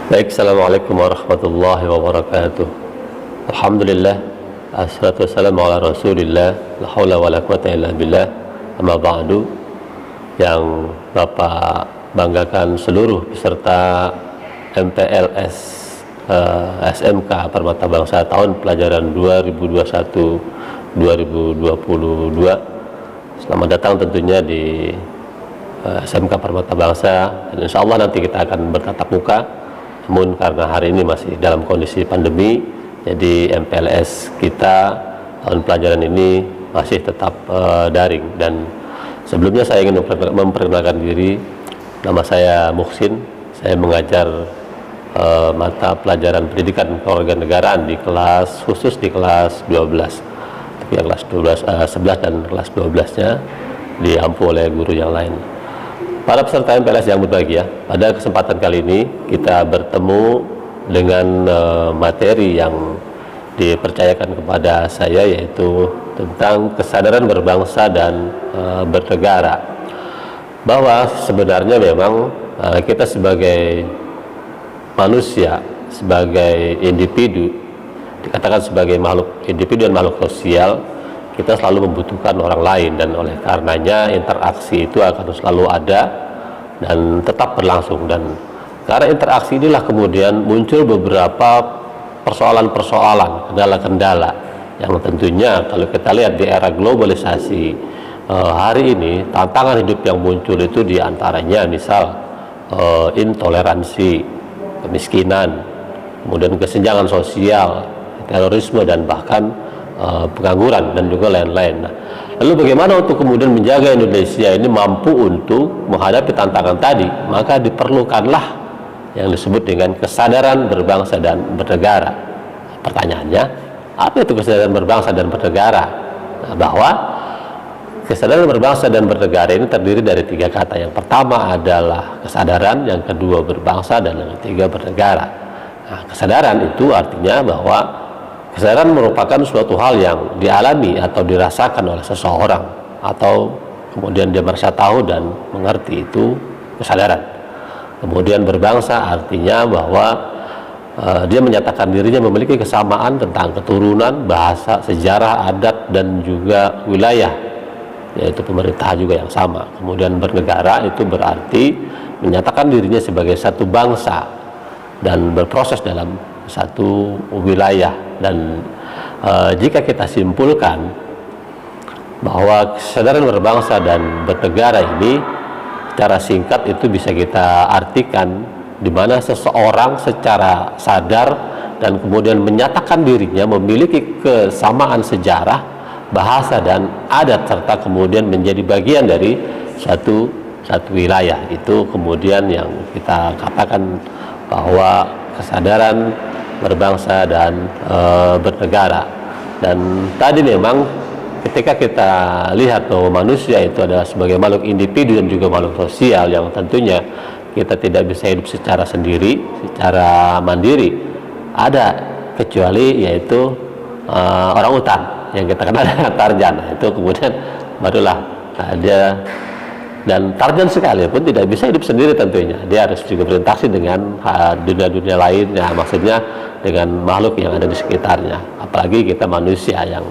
Baik, Assalamualaikum warahmatullahi wabarakatuh. Alhamdulillah, assalatu wassalamu ala rasulillah, la hawla wa la quwata illa billah, amma ba'du. Yang Bapak banggakan seluruh peserta MPLS SMK Permata Bangsa tahun pelajaran 2021-2022. Selamat datang tentunya di SMK Permata Bangsa, dan insya Allah nanti kita akan bertatap muka. Namun karena hari ini masih dalam kondisi pandemi, jadi MPLS kita tahun pelajaran ini masih tetap daring. Dan sebelumnya saya ingin memperkenalkan diri. Nama saya Muhsin. Saya mengajar mata pelajaran pendidikan kewarganegaraan di kelas khusus di kelas 12. Tapi yang kelas 11 dan kelas 12-nya diampu oleh guru yang lain. Para peserta MPLS yang berbahagia, pada kesempatan kali ini kita bertemu dengan materi yang dipercayakan kepada saya, yaitu tentang kesadaran berbangsa dan bernegara. Bahwa sebenarnya memang kita sebagai manusia, sebagai individu, dikatakan sebagai makhluk individu dan makhluk sosial, kita selalu membutuhkan orang lain, dan oleh karenanya interaksi itu akan selalu ada dan tetap berlangsung. Dan karena interaksi inilah kemudian muncul beberapa persoalan-persoalan, kendala-kendala yang tentunya kalau kita lihat di era globalisasi hari ini, tantangan hidup yang muncul itu diantaranya misal intoleransi, kemiskinan, kemudian kesenjangan sosial, terorisme, dan bahkan pengangguran dan juga lain-lain. Nah, lalu bagaimana untuk kemudian menjaga Indonesia ini mampu untuk menghadapi tantangan tadi? Maka diperlukanlah yang disebut dengan kesadaran berbangsa dan bernegara. Pertanyaannya, apa itu kesadaran berbangsa dan bernegara? Nah, bahwa kesadaran berbangsa dan bernegara ini terdiri dari 3 kata. Yang pertama adalah kesadaran, yang kedua berbangsa, dan yang ketiga bernegara. Nah, kesadaran itu artinya bahwa kesadaran merupakan suatu hal yang dialami atau dirasakan oleh seseorang, atau kemudian dia merasa tahu dan mengerti, itu kesadaran. Kemudian berbangsa artinya bahwa dia menyatakan dirinya memiliki kesamaan tentang keturunan, bahasa, sejarah, adat, dan juga wilayah, yaitu pemerintah juga yang sama. Kemudian bernegara itu berarti menyatakan dirinya sebagai satu bangsa dan berproses dalam satu wilayah. Dan jika kita simpulkan bahwa kesadaran berbangsa dan bernegara ini secara singkat itu bisa kita artikan di mana seseorang secara sadar dan kemudian menyatakan dirinya memiliki kesamaan sejarah, bahasa, dan adat, serta kemudian menjadi bagian dari satu wilayah. Itu kemudian yang kita katakan bahwa kesadaran berbangsa dan bernegara. Dan tadi memang ketika kita lihat bahwa manusia itu adalah sebagai makhluk individu dan juga makhluk sosial yang tentunya kita tidak bisa hidup secara sendiri, secara mandiri, ada kecuali yaitu orang utan yang kita kenal dengan Tarzan. Itu kemudian barulah ada. Dan Tarzan sekalipun tidak bisa hidup sendiri tentunya, dia harus juga berinteraksi dengan dunia-dunia lainnya, maksudnya dengan makhluk yang ada di sekitarnya. Apalagi kita manusia yang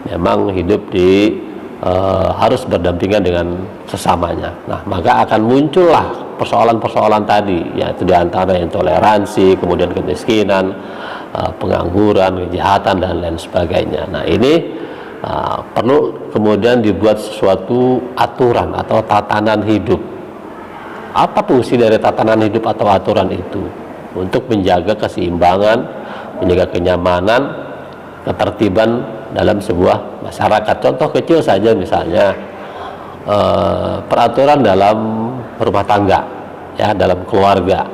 memang hidup harus berdampingan dengan sesamanya. Nah, maka akan muncullah persoalan-persoalan tadi, yaitu diantara intoleransi, kemudian kemiskinan, pengangguran, kejahatan, dan lain sebagainya. Nah, ini perlu kemudian dibuat sesuatu aturan atau tatanan hidup. Apa fungsi dari tatanan hidup atau aturan itu? Untuk menjaga keseimbangan, menjaga kenyamanan, ketertiban dalam sebuah masyarakat. Contoh kecil saja misalnya peraturan dalam rumah tangga, ya, dalam keluarga,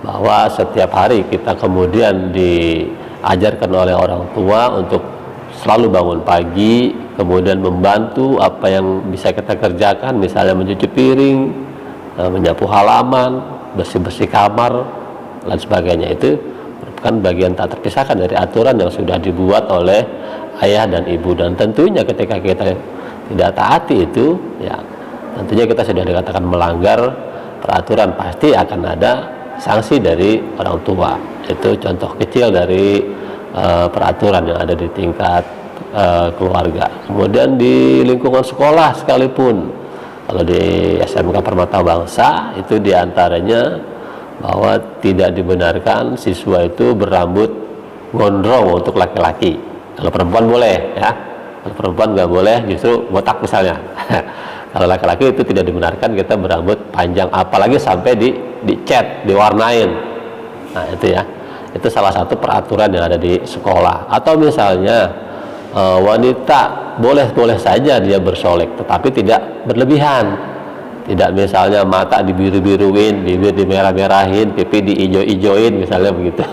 bahwa setiap hari kita kemudian diajarkan oleh orang tua untuk selalu bangun pagi, kemudian membantu apa yang bisa kita kerjakan, misalnya mencuci piring, menyapu halaman, bersih-bersih kamar, dan sebagainya. Itu merupakan bagian tak terpisahkan dari aturan yang sudah dibuat oleh ayah dan ibu. Dan tentunya ketika kita tidak taati itu, ya tentunya kita sudah dikatakan melanggar peraturan. Pasti akan ada sanksi dari orang tua. Itu contoh kecil dari peraturan yang ada di tingkat keluarga. Kemudian di lingkungan sekolah sekalipun, kalau di SMK Permata Bangsa itu diantaranya bahwa tidak dibenarkan siswa itu berambut gondrong untuk laki-laki. Kalau perempuan boleh, ya. Kalau perempuan nggak boleh, justru botak misalnya. Kalau laki-laki itu tidak dibenarkan kita berambut panjang, apalagi sampai dicat, diwarnain. Nah itu ya, itu salah satu peraturan yang ada di sekolah. Atau misalnya wanita boleh saja dia bersolek, tetapi tidak berlebihan. Tidak misalnya mata dibiru-biruin, bibir dimerah-merahin, pipi diijo-ijoin misalnya begitu,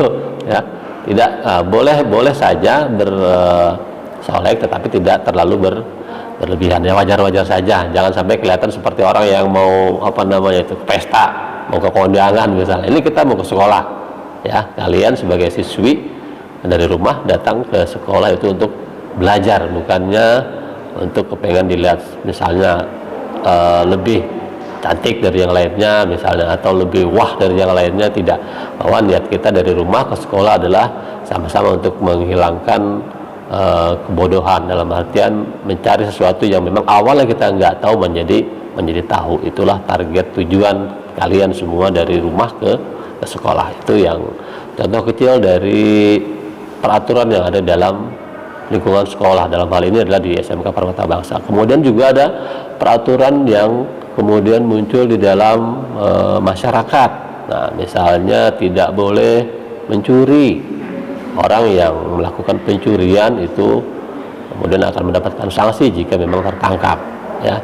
ya. Tidak, boleh saja bersolek, tetapi tidak terlalu berlebihan, ya wajar-wajar saja. Jangan sampai kelihatan seperti orang yang mau pesta, mau ke kondangan misalnya. Ini kita mau ke sekolah, ya. Kalian sebagai siswi dari rumah datang ke sekolah itu untuk belajar, bukannya untuk kepengen dilihat misalnya lebih cantik dari yang lainnya misalnya, atau lebih wah dari yang lainnya. Tidak, bahwa niat kita dari rumah ke sekolah adalah sama-sama untuk menghilangkan kebodohan, dalam artian mencari sesuatu yang memang awalnya kita nggak tahu menjadi tahu. Itulah target tujuan kalian semua dari rumah ke sekolah. Itu yang contoh kecil dari peraturan yang ada dalam lingkungan sekolah. Dalam hal ini adalah di SMK Permata Bangsa. Kemudian juga ada peraturan yang kemudian muncul di dalam masyarakat. Nah, misalnya tidak boleh mencuri. Orang yang melakukan pencurian itu kemudian akan mendapatkan sanksi jika memang tertangkap, ya.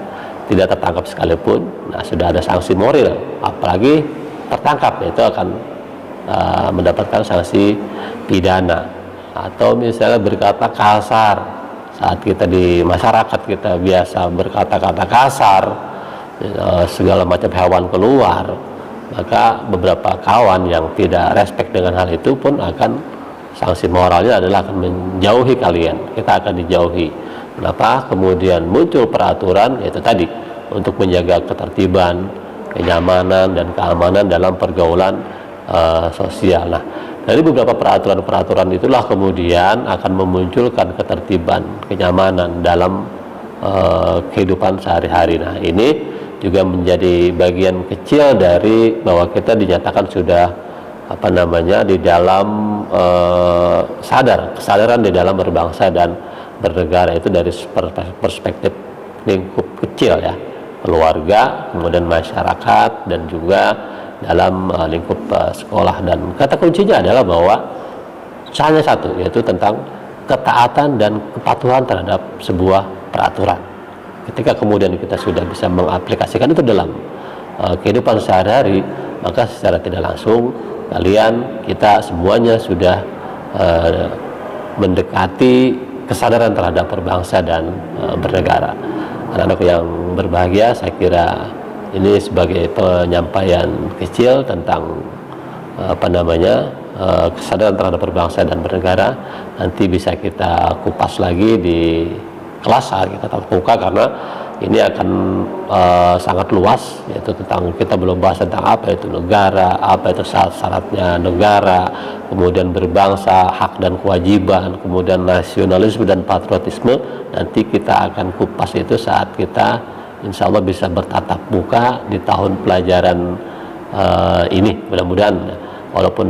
Tidak tertangkap sekalipun, nah sudah ada sanksi moral, apalagi tertangkap, itu akan mendapatkan sanksi pidana. Atau misalnya berkata kasar, saat kita di masyarakat kita biasa berkata-kata kasar, segala macam hewan keluar, maka beberapa kawan yang tidak respect dengan hal itu pun akan sanksi moralnya adalah akan menjauhi kalian. Kita akan dijauhi. Kenapa? Kemudian muncul peraturan, yaitu tadi untuk menjaga ketertiban, kenyamanan dan keamanan dalam pergaulan sosial. Nah, dari beberapa peraturan-peraturan itulah kemudian akan memunculkan ketertiban, kenyamanan dalam kehidupan sehari-hari. Nah, ini juga menjadi bagian kecil dari bahwa kita dinyatakan sudah di dalam kesadaran di dalam berbangsa dan bernegara, itu dari perspektif lingkup kecil, ya, keluarga, kemudian masyarakat, dan juga dalam lingkup sekolah. Dan kata kuncinya adalah bahwa hanya satu, yaitu tentang ketaatan dan kepatuhan terhadap sebuah peraturan. Ketika kemudian kita sudah bisa mengaplikasikan itu dalam kehidupan sehari-hari, maka secara tidak langsung kita semuanya sudah mendekati kesadaran terhadap berbangsa dan bernegara. Anak-anak yang berbahagia, saya kira ini sebagai penyampaian kecil tentang kesadaran terhadap berbangsa dan bernegara. Nanti bisa kita kupas lagi di kelas saat kita tatap muka, karena ini akan sangat luas, yaitu tentang, kita belum bahas tentang apa itu negara, apa itu syarat-syaratnya negara, kemudian berbangsa, hak dan kewajiban, kemudian nasionalisme dan patriotisme. Nanti kita akan kupas itu saat kita insya Allah bisa bertatap muka di tahun pelajaran ini. Mudah-mudahan, walaupun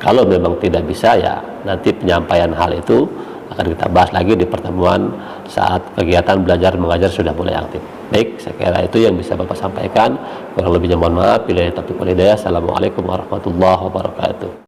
kalau memang tidak bisa, ya nanti penyampaian hal itu akan kita bahas lagi di pertemuan saat kegiatan belajar mengajar sudah mulai aktif. Baik, saya kira itu yang bisa Bapak sampaikan. Kurang lebihnya mohon maaf. Bila taufiq wal hidayah. Assalamualaikum warahmatullahi wabarakatuh.